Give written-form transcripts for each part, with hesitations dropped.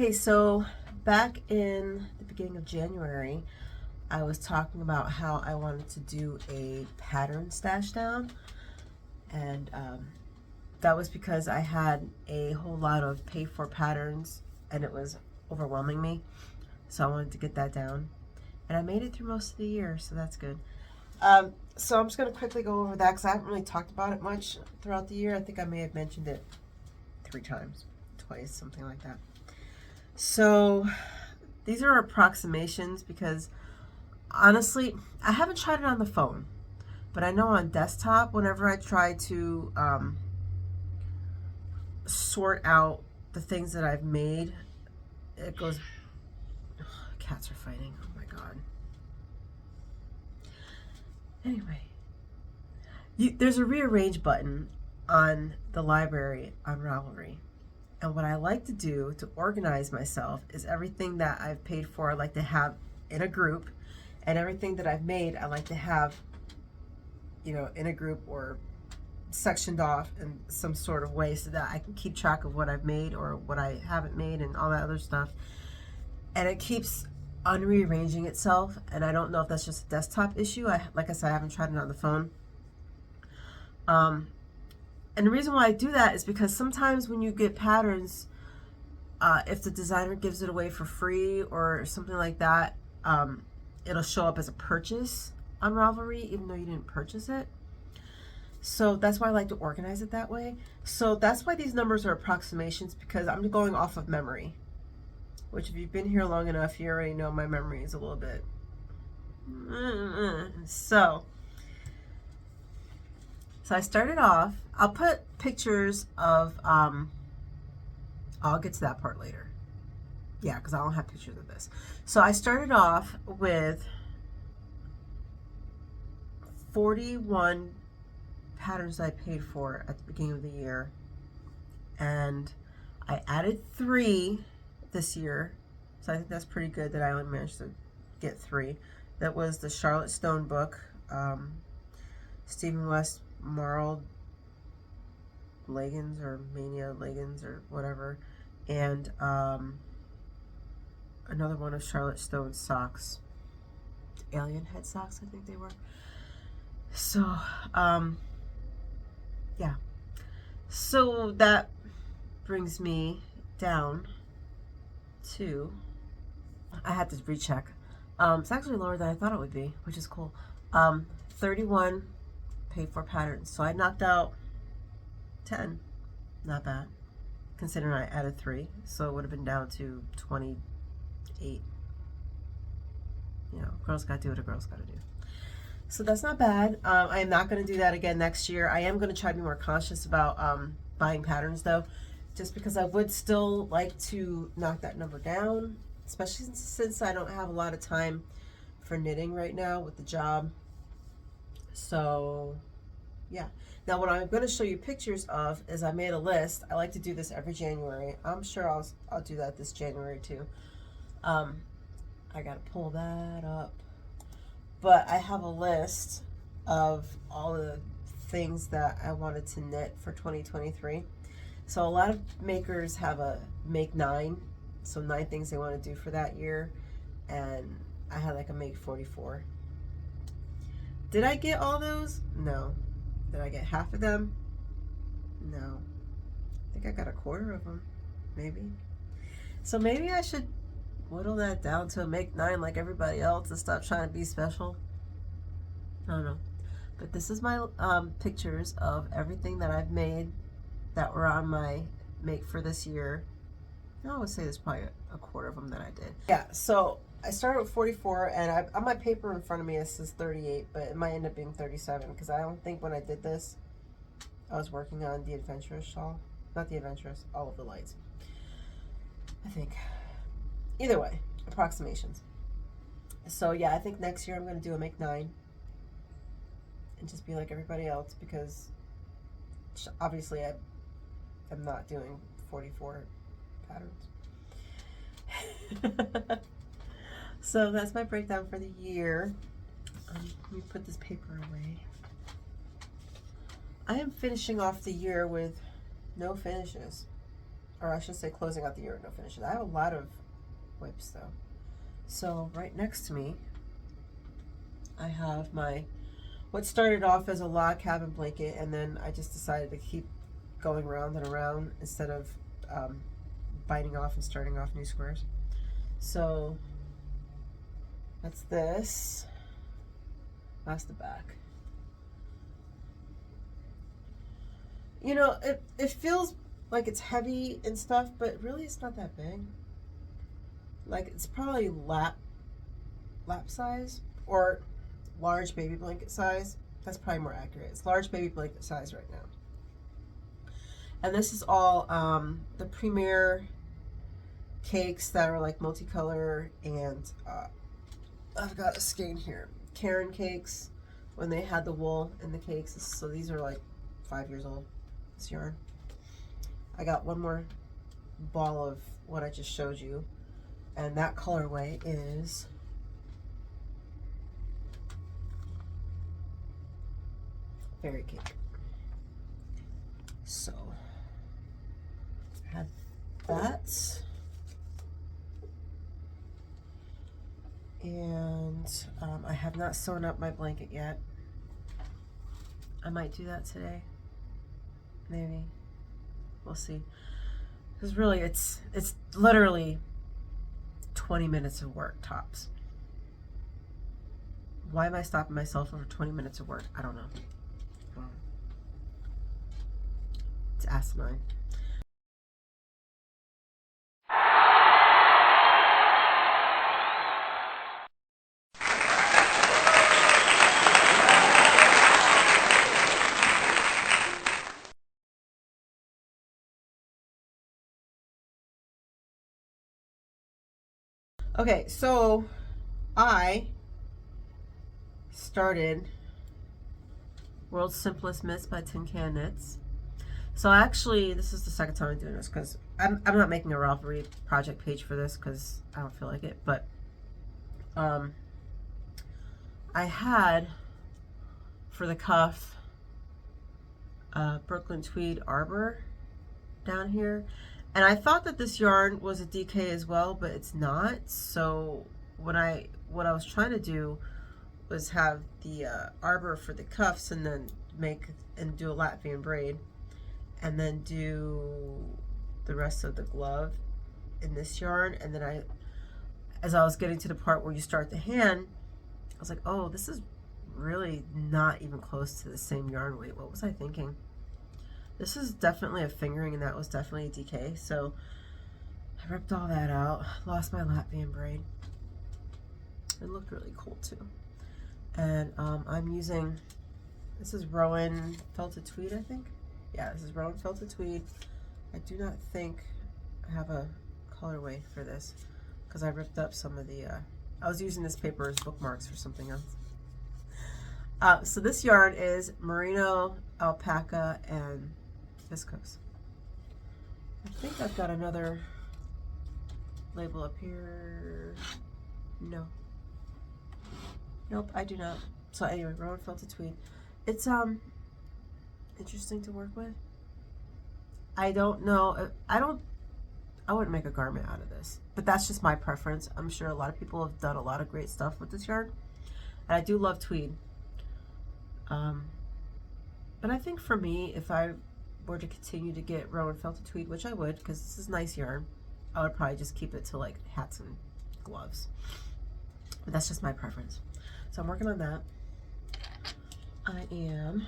Okay, so back in the beginning of January, I was talking about how I wanted to do a pattern stash down, and that was because I had a whole lot of pay for patterns and it was overwhelming me. So I wanted to get that down, and I made it through most of the year, so that's good. So I'm just going to quickly go over that because I haven't really talked about it much throughout the year. I think I may have mentioned it 3 times, twice, something like that. So these are approximations because honestly, I haven't tried it on the phone, but I know on desktop, whenever I try to sort out the things that I've made, it goes, cats are fighting, oh my god. Anyway, there's a rearrange button on the library on Ravelry. And what I like to do to organize myself is everything that I've paid for, I like to have in a group, and everything that I've made, I like to have, you know, in a group or sectioned off in some sort of way so that I can keep track of what I've made or what I haven't made and all that other stuff. And it keeps unrearranging itself, and I don't know if that's just a desktop issue. Like I said, I haven't tried it on the phone. And the reason why I do that is because sometimes when you get patterns, if the designer gives it away for free or something like that, it'll show up as a purchase on Ravelry even though you didn't purchase it. So that's why I like to organize it that way. So that's why these numbers are approximations, because I'm going off of memory, which if you've been here long enough, you already know my memory is a little bit. So I started off, I'll put pictures of, I'll get to that part later. Yeah, because I don't have pictures of this. So I started off with 41 patterns I paid for at the beginning of the year. And I added 3 this year. So I think that's pretty good that I only managed to get 3. That was the Charlotte Stone book, Stephen West Marled leggings or Mania leggings or whatever, and another one of Charlotte Stone's socks, alien head socks, I think they were. So yeah, so that brings me down to, I had to recheck, it's actually lower than I thought it would be, which is cool. 31 paid for patterns, so I knocked out 10. Not bad, considering I added 3, so it would have been down to 28. You know, girls gotta do what a girl's gotta do. So that's not bad. I am not going to do that again next year. I am going to try to be more conscious about buying patterns though, just because I would still like to knock that number down, especially since I don't have a lot of time for knitting right now with the job. So yeah. Now what I'm going to show you pictures of is I made a list. I like to do this every January. I'm sure I'll do that this January too. I got to pull that up. But I have a list of all the things that I wanted to knit for 2023. So a lot of makers have a make 9, so 9 things they want to do for that year, and I had like a make 44. Did I get all those? No. Did I get half of them? No. I think I got a quarter of them, maybe. So maybe I should whittle that down to a make 9 like everybody else and stop trying to be special. I don't know. But this is my pictures of everything that I've made that were on my make for this year. I would say there's probably a quarter of them that I did. Yeah, so I started with 44, and on my paper in front of me it says 38, but it might end up being 37 because I don't think when I did this I was working on the Adventurous shawl. Not the Adventurous, All of the Lights, I think. Either way, approximations. So yeah, I think next year I'm going to do a make 9 and just be like everybody else, because obviously I'm not doing 44 patterns. So that's my breakdown for the year. Let me put this paper away. I am finishing off the year with no finishes. or I should say closing out the year with no finishes. I have a lot of WIPS though. So right next to me, I have my, what started off as a log cabin blanket, and then I just decided to keep going round and around instead of biting off and starting off new squares. So that's this. That's the back. You know, it feels like it's heavy and stuff, but really it's not that big. Like, it's probably lap size, or large baby blanket size. That's probably more accurate. It's large baby blanket size right now. And this is all the Premier cakes that are like multicolor, and I've got a skein here. Karen cakes, when they had the wool in the cakes. So these are like 5 years old, this yarn. I got one more ball of what I just showed you, and that colorway is Fairy Cake. So I have that, and I have not sewn up my blanket yet. I might do that today, maybe. We'll see. Because really, it's literally 20 minutes of work tops. Why am I stopping myself over 20 minutes of work? I don't know. It's asinine. Okay, so I started World's Simplest Mitts by Tin Can Knits. So actually, this is the second time I'm doing this, because I'm not making a Ravelry project page for this because I don't feel like it, but I had, for the cuff, Brooklyn Tweed Arbor down here. And I thought that this yarn was a DK as well, but it's not. So what I was trying to do was have the arbor for the cuffs, and then do a Latvian braid, and then do the rest of the glove in this yarn. And then as I was getting to the part where you start the hand, I was like, oh, this is really not even close to the same yarn weight. What was I thinking? This is definitely a fingering, and that was definitely a DK. So I ripped all that out, lost my Latvian braid. It looked really cool too. And I'm using, this is Rowan Felted Tweed, I think. Yeah, this is Rowan Felted Tweed. I do not think I have a colorway for this, because I ripped up some of the, I was using this paper as bookmarks for something else. So this yarn is Merino, Alpaca, and Viscose. I think I've got another label up here. No. Nope, I do not. So anyway, Rowan Felted Tweed. It's interesting to work with. I don't know. I wouldn't make a garment out of this, but that's just my preference. I'm sure a lot of people have done a lot of great stuff with this yarn, and I do love tweed. But I think for me, if I were to continue to get Rowan Felted Tweed, which I would, because this is nice yarn, I would probably just keep it to like hats and gloves. But that's just my preference. So I'm working on that. I am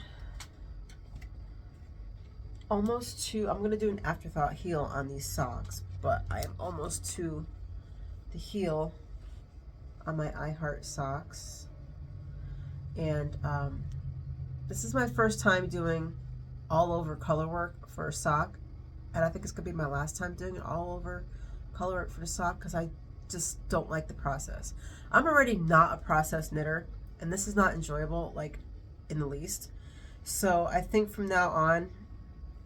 almost to, I'm going to do an afterthought heel on these socks, but I am almost to the heel on my I Heart socks. And this is my first time doing all over color work for a sock, and I think it's gonna be my last time doing it all over color work for the sock, because I just don't like the process. I'm already not a process knitter, and this is not enjoyable, like, in the least. So I think from now on,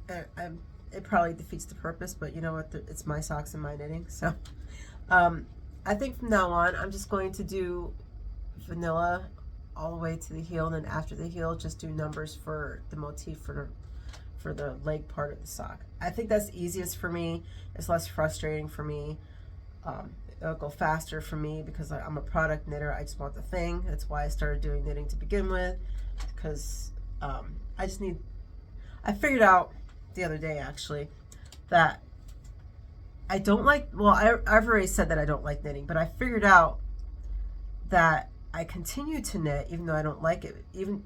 it probably defeats the purpose, but you know what, it's my socks and my knitting. So I think from now on, I'm just going to do vanilla all the way to the heel, and then after the heel, just do numbers for the motif for for the leg part of the sock. I think that's easiest for me. It's less frustrating for me. It'll go faster for me because I'm a product knitter. I just want the thing. That's why I started doing knitting to begin with, because I figured out the other day actually that I don't like, well, I've already said that I don't like knitting, but I figured out that I continue to knit even though I don't like it. Even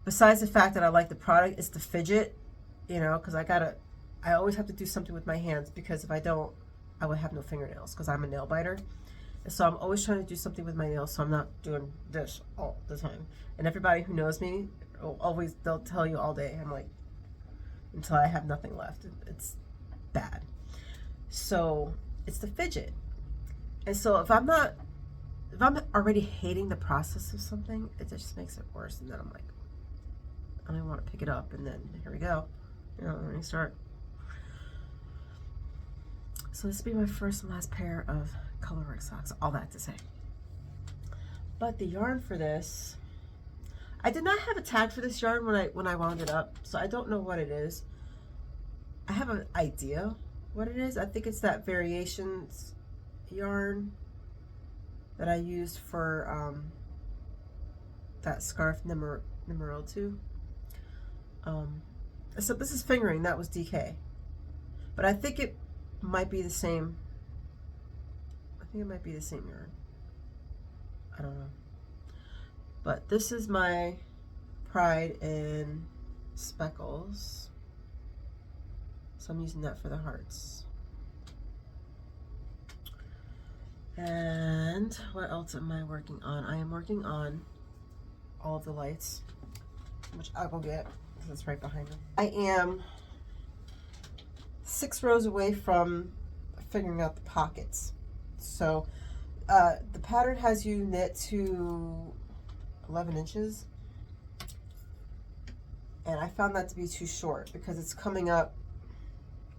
besides the fact that I like the product, it's the fidget, you know, because I always have to do something with my hands, because if I don't, I would have no fingernails because I'm a nail biter. And so I'm always trying to do something with my nails, so I'm not doing this all the time. And everybody who knows me, they'll tell you all day, I'm like, until I have nothing left. It's bad. So it's the fidget. And so if I'm already hating the process of something, it just makes it worse. And then I'm like, I don't want to pick it up. And then here we go. You know, let me start. So this will be my first and last pair of colorwork socks. All that to say. But the yarn for this, I did not have a tag for this yarn when I wound it up, so I don't know what it is. I have an idea what it is. I think it's that variations yarn that I used for that scarf numero 2. So this is fingering, that was DK. But I think it might be the same. I think it might be the same yarn. I don't know. But this is my Pride in Speckles. So I'm using that for the hearts. And what else am I working on? I am working on all of the lights, which I will get because it's right behind me. I am 6 rows away from figuring out the pockets. So the pattern has you knit to 11 inches. And I found that to be too short because it's coming up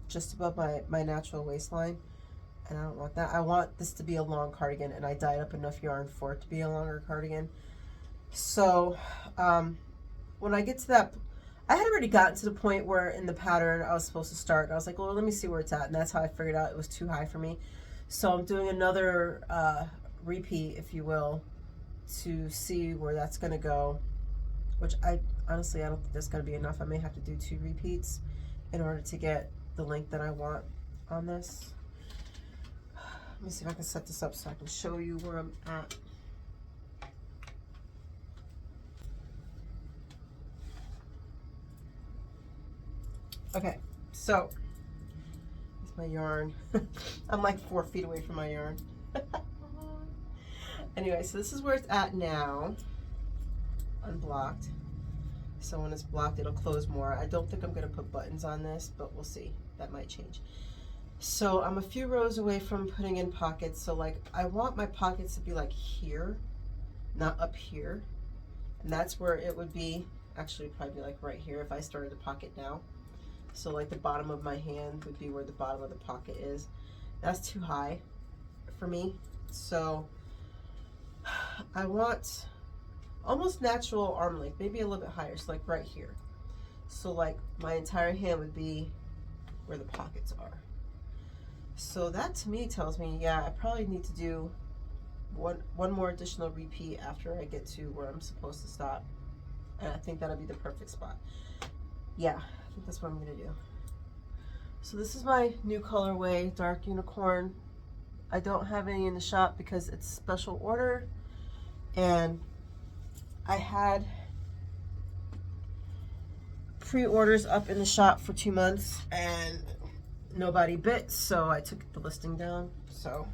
just above my natural waistline. And I don't want that. I want this to be a long cardigan, and I dyed up enough yarn for it to be a longer cardigan. So when I get to that, I had already gotten to the point where in the pattern I was supposed to start, and I was like, well, let me see where it's at. And that's how I figured out it was too high for me. So I'm doing another repeat, if you will, to see where that's going to go, which honestly, I don't think that's going to be enough. I may have to do 2 repeats in order to get the length that I want on this. Let me see if I can set this up so I can show you where I'm at. Okay, so it's my yarn. I'm like 4 feet away from my yarn. Anyway, so this is where it's at now, unblocked. So when it's blocked, it'll close more. I don't think I'm going to put buttons on this, but we'll see. That might change. So I'm a few rows away from putting in pockets. So like I want my pockets to be like here, not up here. And that's where it would be, actually probably like right here if I started a pocket now. So like the bottom of my hand would be where the bottom of the pocket is. That's too high for me. So I want almost natural arm length, maybe a little bit higher, so like right here. So like my entire hand would be where the pockets are. So that to me tells me, yeah, I probably need to do one more additional repeat after I get to where I'm supposed to stop. And I think that'll be the perfect spot. Yeah, I think that's what I'm gonna do. So this is my new colorway, Dark Unicorn. I don't have any in the shop because it's special order, and I had pre-orders up in the shop for 2 months and nobody bit, so I took the listing down. So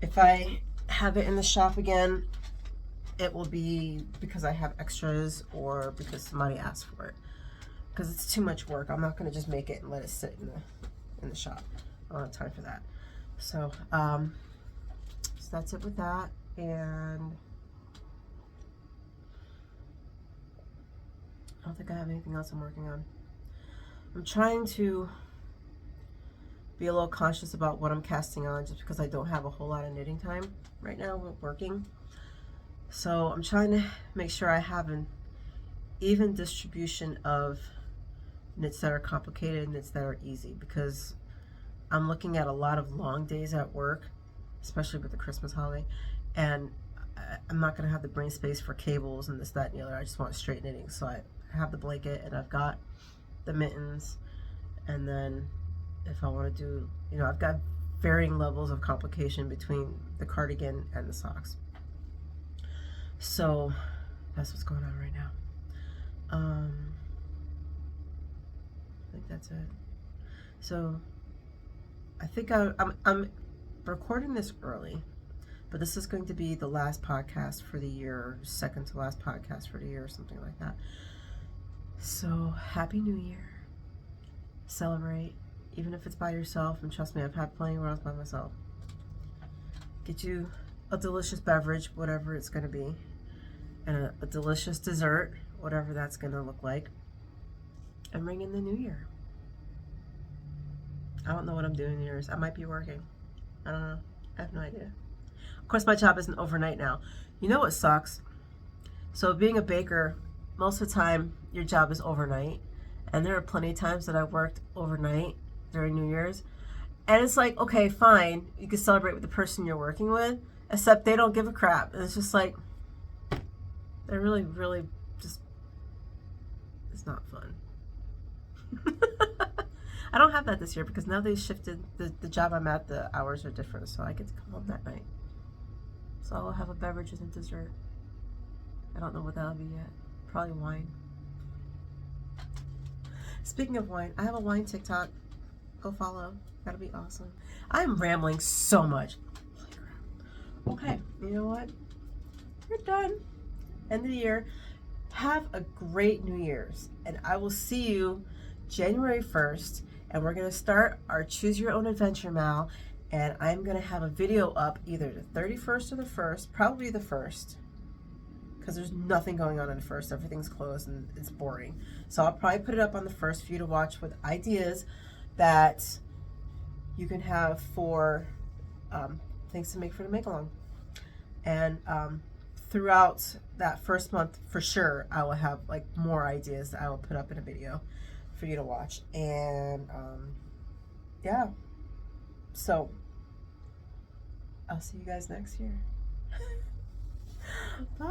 if I have it in the shop again, it will be because I have extras or because somebody asked for it, because it's too much work. I'm not going to just make it and let it sit in the shop. I don't have time for that. So so that's it with that. And I don't think I have anything else I'm working on. I'm trying to be a little conscious about what I'm casting on, just because I don't have a whole lot of knitting time right now with working. So I'm trying to make sure I have an even distribution of knits that are complicated and knits that are easy, because I'm looking at a lot of long days at work, especially with the Christmas holiday, and I'm not going to have the brain space for cables and this, that, and the other. I just want straight knitting. So I have the blanket and I've got the mittens, and then if I want to do, you know, I've got varying levels of complication between the cardigan and the socks. So that's what's going on right now. I think that's it. So I think I'm recording this early, but this is going to be the last podcast for the year, second to last podcast for the year, or something like that. So Happy New Year. Celebrate, even if it's by yourself, and trust me, I've had plenty where I was by myself. Get you a delicious beverage, whatever it's going to be, and a delicious dessert, whatever that's going to look like, and ring in the new year. I don't know what I'm doing New Year's. I might be working. I don't know. I have no idea. Of course, my job isn't overnight now. You know what sucks? So being a baker, most of the time your job is overnight, and there are plenty of times that I worked overnight during New Year's, and it's like, okay, fine, you can celebrate with the person you're working with, except they don't give a crap, and it's just like, they're really just, it's not fun. I don't have that this year because now they shifted the job I'm at, the hours are different, so I get to come home that night. So I'll have a beverage and a dessert. I don't know what that'll be yet. Probably wine. Speaking of wine, I have a wine TikTok. Go follow. That'll be awesome. I'm rambling so much. Okay, you know what? We're done. End of the year. Have a great New Year's, and I will see you January 1st, and we're going to start our Choose Your Own Adventure Mal, and I'm going to have a video up either the 31st or the 1st, probably the 1st, because there's nothing going on the 1st. Everything's closed and it's boring. So I'll probably put it up on the 1st for you to watch with ideas that you can have for things to make for the make-along. And throughout that first month, for sure, I will have like more ideas that I will put up in a video for you to watch. And yeah, so I'll see you guys next year. Bye.